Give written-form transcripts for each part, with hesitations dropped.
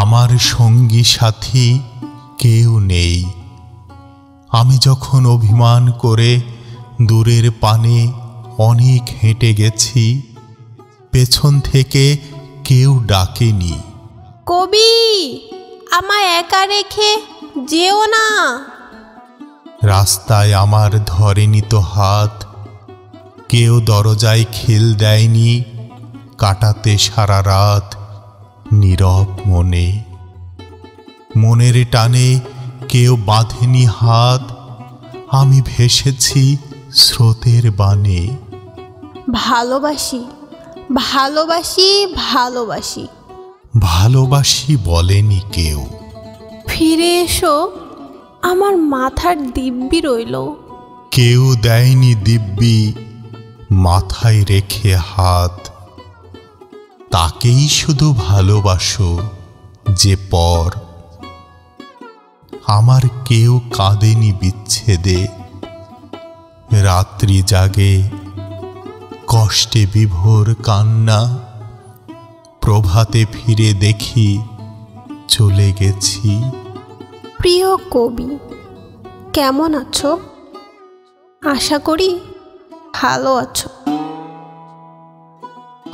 আমার সঙ্গী সাথী কেউ নেই। আমি যখন অভিমান করে দূরের পানে অনেক হেঁটে গেছি, পেছন থেকে কেউ ডাকেনি, কবি আমায় একা রেখে যেও না। রাস্তায় আমার ধরেনি তো হাত, কেউ দরজায় খিল দেয়নি, কাটাতে সারা রাত নীরব মনে। মনের টানে কেউ বাঁধেনি হাত, আমি ভেসেছি স্রোতের বানে। ভালোবাসি ভালোবাসি ভালোবাসি, ভালোবাসি বলেনি কেউ। ফিরে এসো আমার মাথার দিব্যি রইল। কেউ দেয়নি দিব্যি, মাথায় রেখে হাত। তাকেই শুধু ভালোবাসো যে পর। আমার কেউ কাঁদেনি বিচ্ছেদে, রাত্রি জাগে কষ্টে বিভোর কান্না। প্রভাতে ফিরে দেখি চলে গেছি। প্রিয় কবি, কেমন আছো? আশা করি ভালো আছো।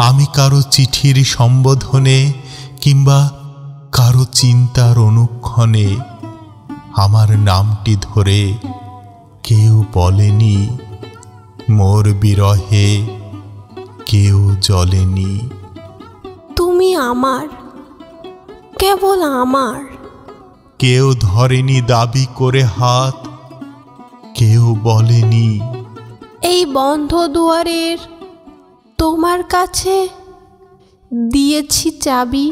আমি কারো চিঠির সম্বোধনে কিংবা কারো চিন্তার অনুক্ষণে আমার নামটি ধরে কেউ বলেনি, মোর বিরহে কেউ জ্বলেনি। তুমি আমার, কেবল আমার। কেউ ধরেনি দাবি করে হাত, কেউ বলেনি, এই বন্ধ দুয়ারের তোমার কাছে দিয়েছি চাবি।